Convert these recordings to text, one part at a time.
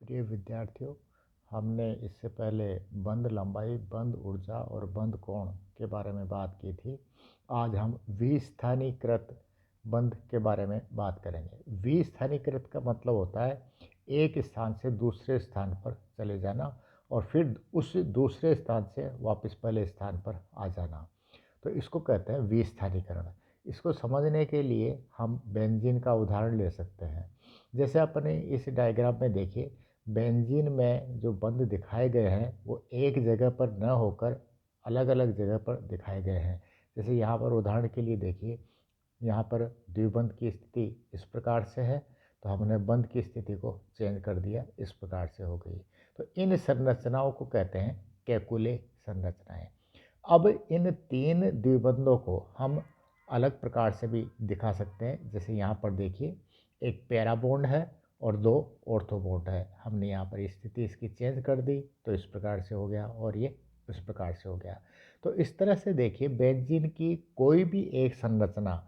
प्रिय विद्यार्थियों, हमने इससे पहले बंध लंबाई, बंध ऊर्जा और बंध कोण के बारे में बात की थी। आज हम विस्थानीकृत बंध के बारे में बात करेंगे। विस्थानीकृत का मतलब होता है एक स्थान से दूसरे स्थान पर चले जाना और फिर उस दूसरे स्थान से वापस पहले स्थान पर आ जाना, तो इसको कहते हैं विस्थानीकरण। इसको समझने के लिए हम बेंजीन का उदाहरण ले सकते हैं। जैसे अपने इस डायग्राम में देखिए, बेंजीन में जो बंध दिखाए गए हैं वो एक जगह पर न होकर अलग अलग जगह पर दिखाए गए हैं। जैसे यहाँ पर उदाहरण के लिए देखिए, यहाँ पर द्विबंध की स्थिति इस प्रकार से है, तो हमने बंध की स्थिति को चेंज कर दिया, इस प्रकार से हो गई। तो इन संरचनाओं को कहते हैं केकुले संरचनाएं। अब इन तीन द्विबंधों को हम अलग प्रकार से भी दिखा सकते हैं। जैसे यहाँ पर देखिए, एक पैरा बॉन्ड है और दो ऑर्थो बॉन्ड है। हमने यहाँ पर स्थिति इसकी चेंज कर दी, तो इस प्रकार से हो गया और ये इस प्रकार से हो गया। तो इस तरह से देखिए, बेंजीन की कोई भी एक संरचना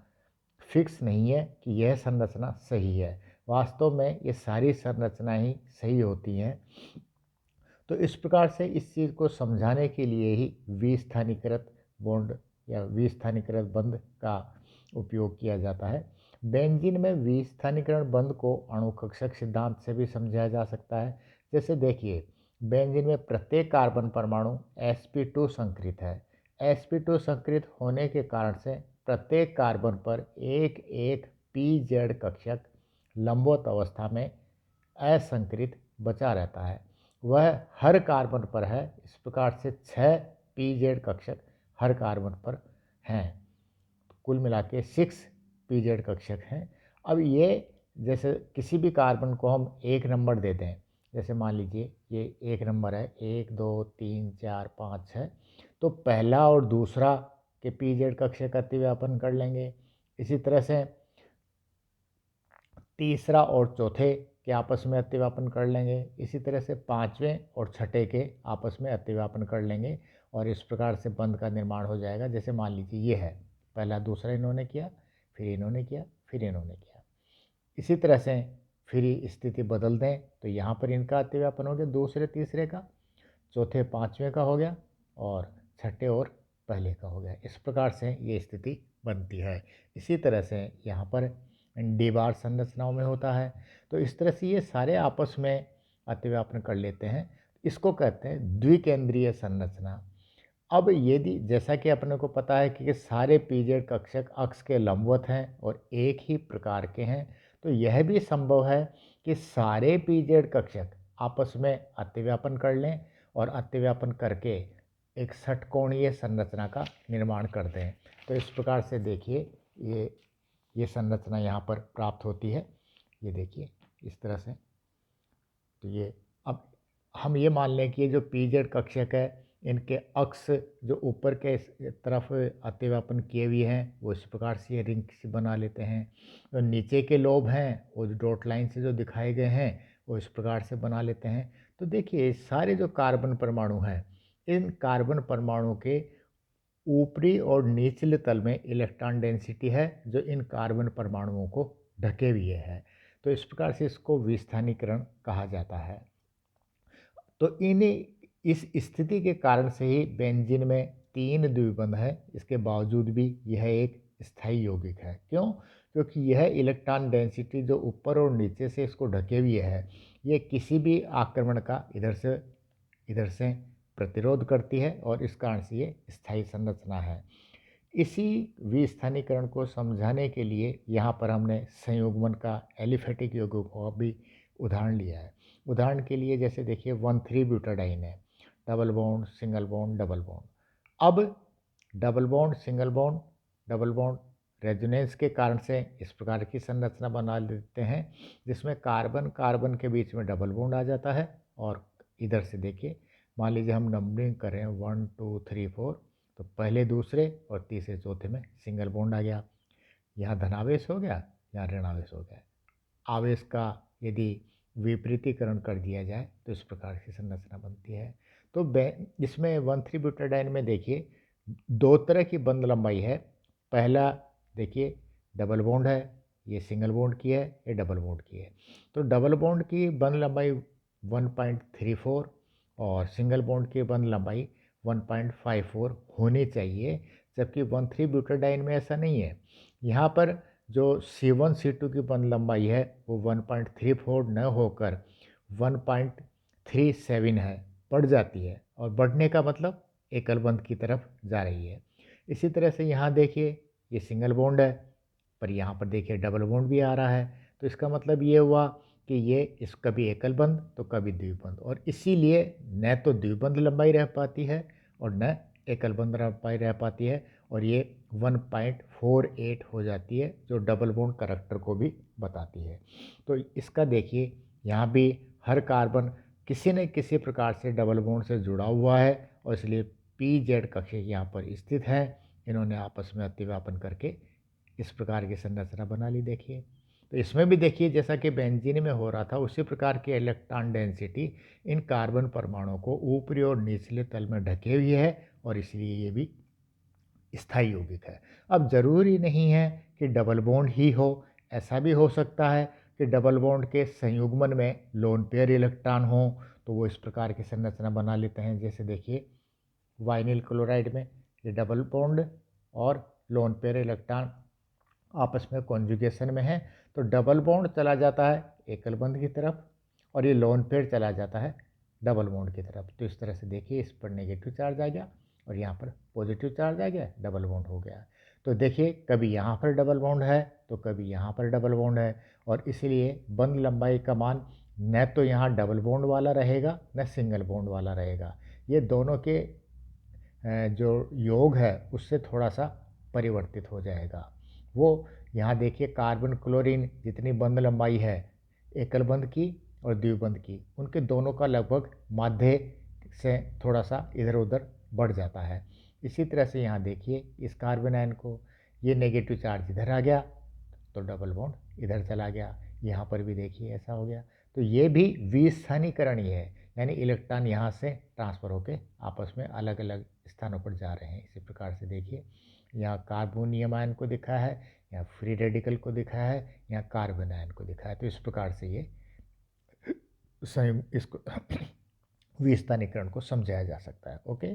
फिक्स नहीं है कि यह संरचना सही है। वास्तव में ये सारी संरचनाएं ही सही होती हैं। तो इस प्रकार से इस चीज़ को समझाने के लिए ही विस्थानीकृत बॉन्ड या विस्थानीकृत बंध का उपयोग किया जाता है। बेंजीन में विस्थानीकरण बंध को अणुकक्षक सिद्धांत से भी समझाया जा सकता है। जैसे देखिए, बेंजीन में प्रत्येक कार्बन परमाणु sp2 संकृत है। sp2 संकृत होने के कारण से प्रत्येक कार्बन पर एक एक pz कक्षक लंबवत अवस्था में असंकृत बचा रहता है। वह हर कार्बन पर है। इस प्रकार से 6 pz कक्षक हर कार्बन पर हैं। कुल मिला के 6 pz कक्षक हैं। अब ये जैसे किसी भी कार्बन को हम एक नंबर देते हैं, जैसे मान लीजिए ये एक नंबर है, 1 2 3 4 5 6, तो पहला और दूसरा के pz कक्षक का अतिव्यापन कर लेंगे। इसी तरह से तीसरा और चौथे के आपस में अतिव्यापन कर लेंगे। इसी तरह से पाँचवें और छठे के आपस में अतिव्यापन कर लेंगे और इस प्रकार से बंध का निर्माण हो जाएगा। जैसे मान लीजिए ये है, पहला दूसरा इन्होंने किया, फिर इन्होंने किया, फिर इन्होंने किया। इसी तरह से फिर स्थिति बदल दें तो यहाँ पर इनका अतिव्यापन हो गया, दूसरे तीसरे का, चौथे पाँचवें का हो गया और छठे और पहले का हो गया। इस प्रकार से ये स्थिति बनती है। इसी तरह से यहाँ पर डीबार संरचनाओं में होता है। तो इस तरह से ये सारे आपस में अतिव्यापन कर लेते हैं। इसको कहते हैं द्विकेंद्रीय संरचना। अब यदि जैसा कि अपने को पता है कि सारे पीजेड कक्षक अक्ष के लंबवत हैं और एक ही प्रकार के हैं, तो यह भी संभव है कि सारे पीजेड कक्षक आपस में अतिव्यापन कर लें और अतिव्यापन करके एक षटकोणीय संरचना का निर्माण कर दें। तो इस प्रकार से देखिए, ये संरचना यहाँ पर प्राप्त होती है। ये देखिए इस तरह से। तो ये अब हम ये मान लें कि ये जो पीजेड कक्षक है, इनके अक्ष जो ऊपर के तरफ अतिव्यापन किए हुए हैं वो इस प्रकार से ये रिंग से बना लेते हैं। तो नीचे के लोब हैं वो जो डॉट लाइन से जो दिखाए गए हैं वो इस प्रकार से बना लेते हैं। तो देखिए, सारे जो कार्बन परमाणु हैं, इन कार्बन परमाणु के ऊपरी और निचले तल में इलेक्ट्रॉन डेंसिटी है जो इन कार्बन परमाणुओं को ढके हुए है। तो इस प्रकार से इसको विस्थानीकरण कहा जाता है। तो इस स्थिति के कारण से ही बेंजीन में 3 द्विबंध है। इसके बावजूद भी यह एक स्थायी यौगिक है। क्यों? क्योंकि यह इलेक्ट्रॉन डेंसिटी जो ऊपर और नीचे से इसको ढके हुए है, ये किसी भी आक्रमण का इधर से प्रतिरोध करती है और इस कारण से ये स्थायी संरचना है। इसी विस्थानीकरण को समझाने के लिए यहाँ पर हमने संयुग्मन का एलिफेटिक यौगिकों का भी उदाहरण लिया है। उदाहरण के लिए जैसे देखिए 1,3 ब्यूटाडाइन है, double bond, single bond, double bond. अब double bond, single bond, double bond resonance के कारण से इस प्रकार की संरचना बना लेते हैं जिसमें कार्बन कार्बन के बीच में डबल बॉन्ड आ जाता है। और इधर से देखिए, मान लीजिए हम नंबरिंग करें 1 2 3 4, तो पहले दूसरे और तीसरे चौथे में सिंगल बॉन्ड आ गया। यहाँ धनावेश हो गया, यहाँ ऋणावेश हो गया। आवेश का यदि विपरीतीकरण कर दिया जाए तो इस प्रकार की संरचना बनती है। तो इसमें 1,3 ब्यूटाडाइन में देखिए 2 तरह की बंध लंबाई है। पहला देखिए डबल बॉन्ड है, ये सिंगल बॉन्ड की है, ये डबल बॉन्ड की है। तो डबल बॉन्ड की बंध लंबाई 1.34 और सिंगल बॉन्ड की बंध लंबाई 1.54 होनी चाहिए, जबकि 1,3 ब्यूटाडाइन में ऐसा नहीं है। यहाँ पर जो C1C2 की बंध लंबाई है वो 1.34 न होकर 1.37 है, बढ़ जाती है, और बढ़ने का मतलब एकल बंध की तरफ जा रही है। इसी तरह से यहाँ देखिए ये सिंगल बॉन्ड है, पर यहाँ पर देखिए डबल बॉन्ड भी आ रहा है, तो इसका मतलब ये हुआ कि ये इस कभी एकल बंध तो कभी द्विबंध, और इसीलिए न तो द्विबंध लंबाई रह पाती है और न एकल बंध लंबाई रह पाती है, और ये 1.48 हो जाती है, जो डबल बॉन्ड करैक्टर को भी बताती है। तो इसका देखिए यहाँ भी हर कार्बन किसी न किसी प्रकार से डबल बॉन्ड से जुड़ा हुआ है, और इसलिए PZ कक्षीय यहाँ पर स्थित है। इन्होंने आपस में अतिव्यापन करके इस प्रकार की संरचना बना ली। देखिए तो इसमें भी देखिए जैसा कि बेंजीन में हो रहा था उसी प्रकार की इलेक्ट्रॉन डेंसिटी इन कार्बन परमाणुओं को ऊपरी और निचले तल में ढके हुई है, और इसलिए ये भी स्थायी यौगिक है। अब ज़रूरी नहीं है कि डबल बॉन्ड ही हो, ऐसा भी हो सकता है कि डबल बॉन्ड के संयुग्मन में लोन पेयर इलेक्ट्रॉन हो, तो वो इस प्रकार की संरचना बना लेते हैं। जैसे देखिए वाइनिल क्लोराइड में ये डबल बॉन्ड और लोन पेयर इलेक्ट्रॉन आपस में कॉन्जुगेशन में है, तो डबल बॉन्ड चला जाता है एकल बंध की तरफ, और ये लोन पेयर चला जाता है डबल बॉन्ड की तरफ। तो इस तरह से देखिए इस पर नेगेटिव चार्ज आ गया और यहाँ पर पॉजिटिव चार्ज आ गया, डबल बॉन्ड हो गया। तो देखिए कभी यहाँ पर डबल बॉन्ड है तो कभी यहाँ पर डबल बॉन्ड है, और इसलिए बंध लंबाई का मान न तो यहाँ डबल बॉन्ड वाला रहेगा न सिंगल बॉन्ड वाला रहेगा। ये दोनों के जो योग है उससे थोड़ा सा परिवर्तित हो जाएगा। वो यहाँ देखिए कार्बन क्लोरीन जितनी बंध लंबाई है एकल बंध की और द्विबंध की, उनके दोनों का लगभग माध्य से थोड़ा सा इधर उधर बढ़ जाता है। इसी तरह से यहाँ देखिए इस कार्बन आयन को ये नेगेटिव चार्ज इधर आ गया तो डबल बॉन्ड इधर चला गया, यहाँ पर भी देखिए ऐसा हो गया। तो ये भी विस्थानीकरण ही है, यानी इलेक्ट्रॉन यहाँ से ट्रांसफ़र होकर आपस में अलग अलग स्थानों पर जा रहे हैं। इसी प्रकार से देखिए यहाँ कार्बोनियम आयन को दिखा है, यहाँ फ्री रेडिकल को दिखा है, यहाँ कार्बन आयन को दिखा है। तो इस प्रकार से ये इसको विस्थानीकरण को समझाया जा सकता है। ओके।